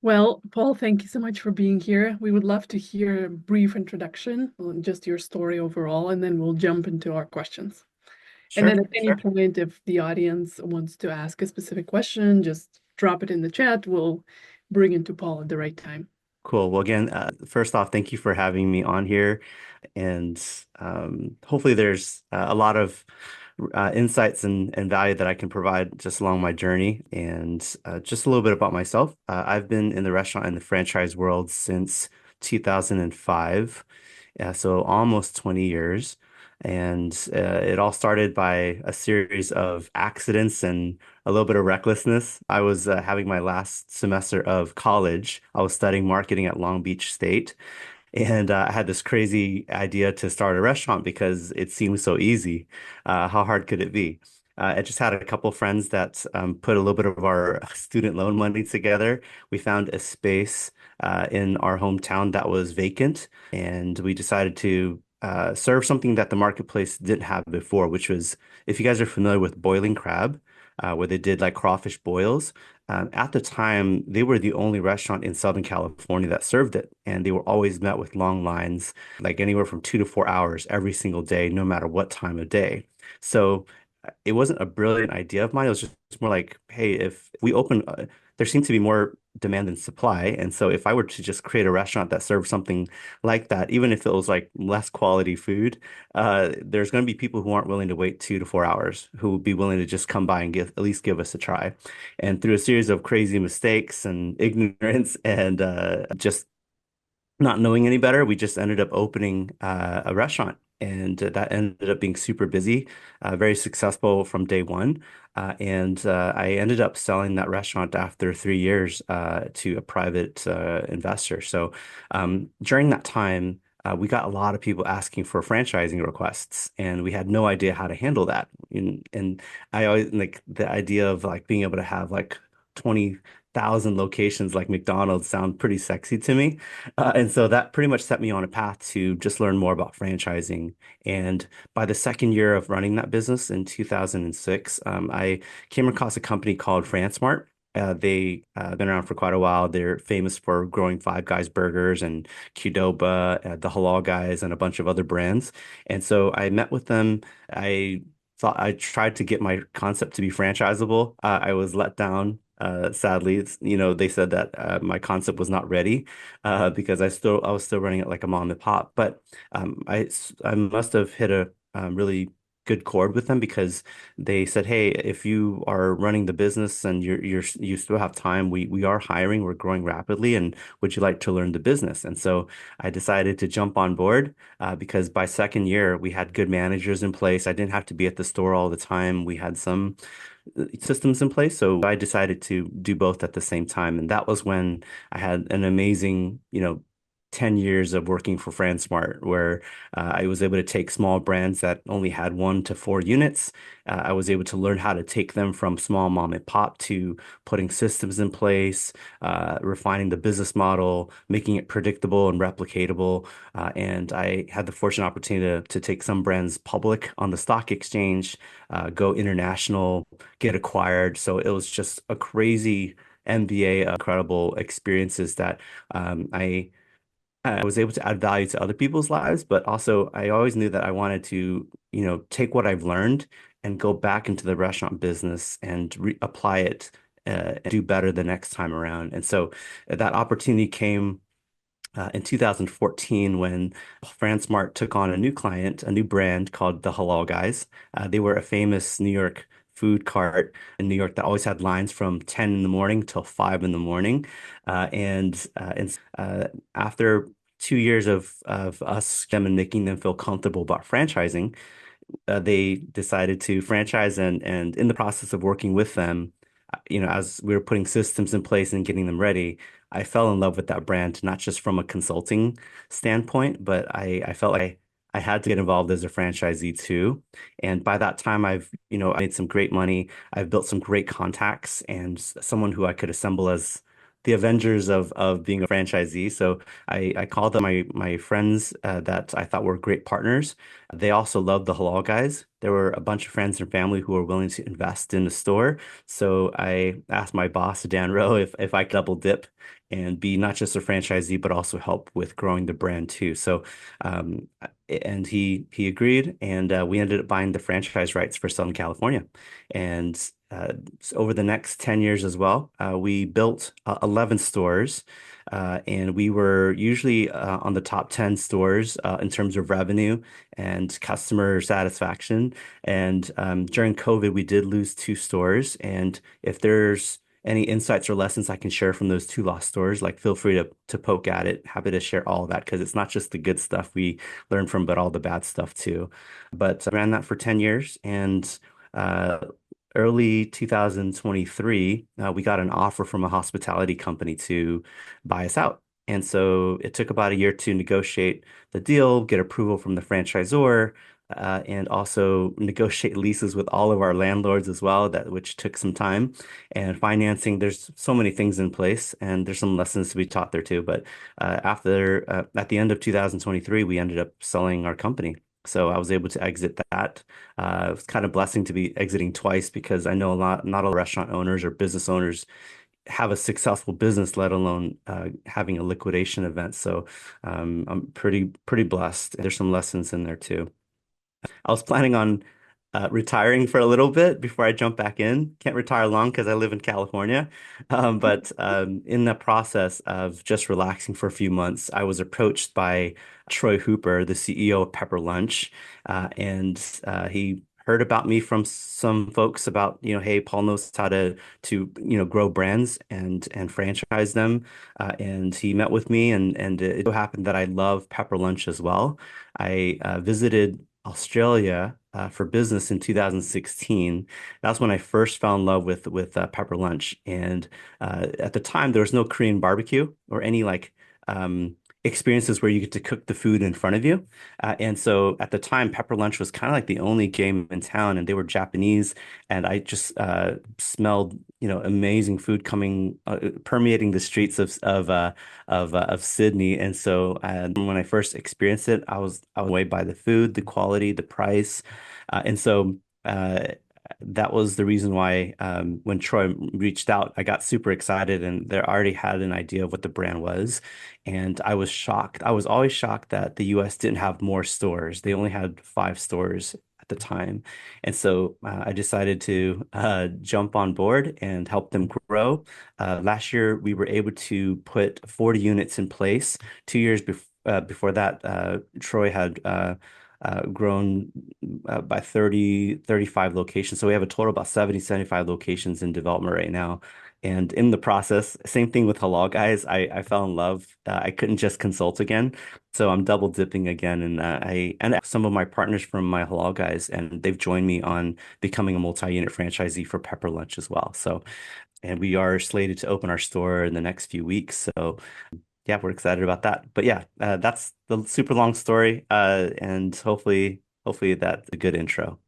Well, Paul, thank you so much for being here. We would love to hear a brief introduction, just your story overall, and then we'll jump into our questions. And then Sure, at any sure. point, if the audience wants to ask a specific question, just drop it in the chat. We'll bring it to Paul at the right time. Cool. Well, again, first off, thank you for having me on here. And hopefully there's a lot of insights and value that I can provide just along my journey. And just a little bit about myself. I've been in the restaurant and the franchise world since 2005. So almost 20 years. And it all started by a series of accidents and a little bit of recklessness. I was having my last semester of college. I was studying marketing at Long Beach State. And I had this crazy idea to start a restaurant because it seemed so easy. How hard could it be? I just had a couple friends that put a little bit of our student loan money together. We found a space in our hometown that was vacant, and we decided to serve something that the marketplace didn't have before, which was, if you guys are familiar with boiling crab, where they did like crawfish boils. At the time, they were the only restaurant in Southern California that served it, and they were always met with long lines, like anywhere from 2 to 4 hours every single day, no matter what time of day. So it wasn't a brilliant idea of mine. It was just more like, hey, if we open, there seemed to be more demand than supply. And so if I were to just create a restaurant that served something like that, even if it was like less quality food, there's going to be people who aren't willing to wait 2 to 4 hours, who would be willing to just come by and give at least give us a try. And through a series of crazy mistakes and ignorance and just not knowing any better, we just ended up opening a restaurant. And that ended up being super busy, very successful from day one. And I ended up selling that restaurant after 3 years to a private investor. So during that time, we got a lot of people asking for franchising requests, and we had no idea how to handle that. And I always like the idea of like being able to have like 20,000 locations like McDonald's sound pretty sexy to me. And so that pretty much set me on a path to just learn more about franchising. And by the second year of running that business in 2006, I came across a company called FranceMart. They been around for quite a while. They're famous for growing Five Guys burgers and Qdoba, the Halal Guys, and a bunch of other brands. And so I met with them. I thought I tried to get my concept to be franchisable. I was let down. Sadly, they said that my concept was not ready because I was still running it like a mom and pop. But I must have hit a really good chord with them because they said, "Hey, if you are running the business and you still have time, we are hiring, we're growing rapidly, and would you like to learn the business?" And so I decided to jump on board because by second year we had good managers in place. I didn't have to be at the store all the time. We had some systems in place. So I decided to do both at the same time. And that was when I had an amazing, 10 years of working for FranceSmart, where I was able to take small brands that only had 1 to 4 units. I was able to learn how to take them from small mom and pop to putting systems in place, refining the business model, making it predictable and replicatable. And I had the fortunate opportunity to take some brands public on the stock exchange, go international, get acquired. So it was just a crazy MBA, incredible experiences that I was able to add value to other people's lives, but also I always knew that I wanted to, take what I've learned and go back into the restaurant business and re apply it and do better the next time around. And so that opportunity came in 2014 when FranceMart took on a new client, a new brand called the Halal Guys. They were a famous New York food cart in New York that always had lines from 10 in the morning till 5 in the morning. And after 2 years of us them and making them feel comfortable about franchising, they decided to franchise and in the process of working with them, as we were putting systems in place and getting them ready, I fell in love with that brand, not just from a consulting standpoint, but I felt like I had to get involved as a franchisee too. And by that time, I made some great money. I've built some great contacts and someone who I could assemble as the Avengers of being a franchisee. So I called them my friends that I thought were great partners. They also loved the halal guys. There were a bunch of friends and family who were willing to invest in the store. So I asked my boss, Dan Rowe, if I could double dip and be not just a franchisee, but also help with growing the brand too. So um, and he agreed, and we ended up buying the franchise rights for Southern California. And so over the next 10 years as well, we built 11 stores, and we were usually on the top 10 stores in terms of revenue and customer satisfaction. And during COVID, we did lose two stores. And if there's any insights or lessons I can share from those two lost stores, like feel free to poke at it. Happy to share all of that because it's not just the good stuff we learn from, but all the bad stuff too. But I ran that for 10 years, and uh, early 2023, we got an offer from a hospitality company to buy us out. And so it took about a year to negotiate the deal, get approval from the franchisor, and also negotiate leases with all of our landlords as well, that which took some time. And financing, there's so many things in place, and there's some lessons to be taught there too. But at the end of 2023, we ended up selling our company. So I was able to exit that. It was kind of blessing to be exiting twice because I know not all restaurant owners or business owners have a successful business, let alone having a liquidation event. So I'm pretty blessed. There's some lessons in there too. I was planning on retiring for a little bit before I jump back in. Can't retire long because I live in California. But in the process of just relaxing for a few months, I was approached by Troy Hooper, the CEO of Pepper Lunch, and he heard about me from some folks about, hey, Paul knows how to grow brands and franchise them. And he met with me, and it so happened that I love Pepper Lunch as well. I visited Australia for business in 2016. That's when I first fell in love with Pepper Lunch. And at the time, there was no Korean barbecue or any like experiences where you get to cook the food in front of you. And so at the time, Pepper Lunch was kind of like the only game in town, and they were Japanese. And I just smelled, amazing food coming permeating the streets of Sydney. And so when I first experienced it, I was away by the food, the quality, the price, and so that was the reason why when Troy reached out, I got super excited, and they already had an idea of what the brand was, and I was shocked. I was always shocked that the U.S. didn't have more stores. They only had five stores at the time, and so I decided to jump on board and help them grow. Last year, we were able to put 40 units in place. 2 years before that, Troy had grown by 35 locations. So we have a total about 75 locations in development right now. And in the process, same thing with Halal guys. I fell in love. I couldn't just consult again. So I'm double dipping again. And I and some of my partners from my Halal guys, and they've joined me on becoming a multi-unit franchisee for Pepper Lunch as well. So, and we are slated to open our store in the next few weeks. So yeah, we're excited about that. But yeah, that's the super long story, and hopefully that's a good intro.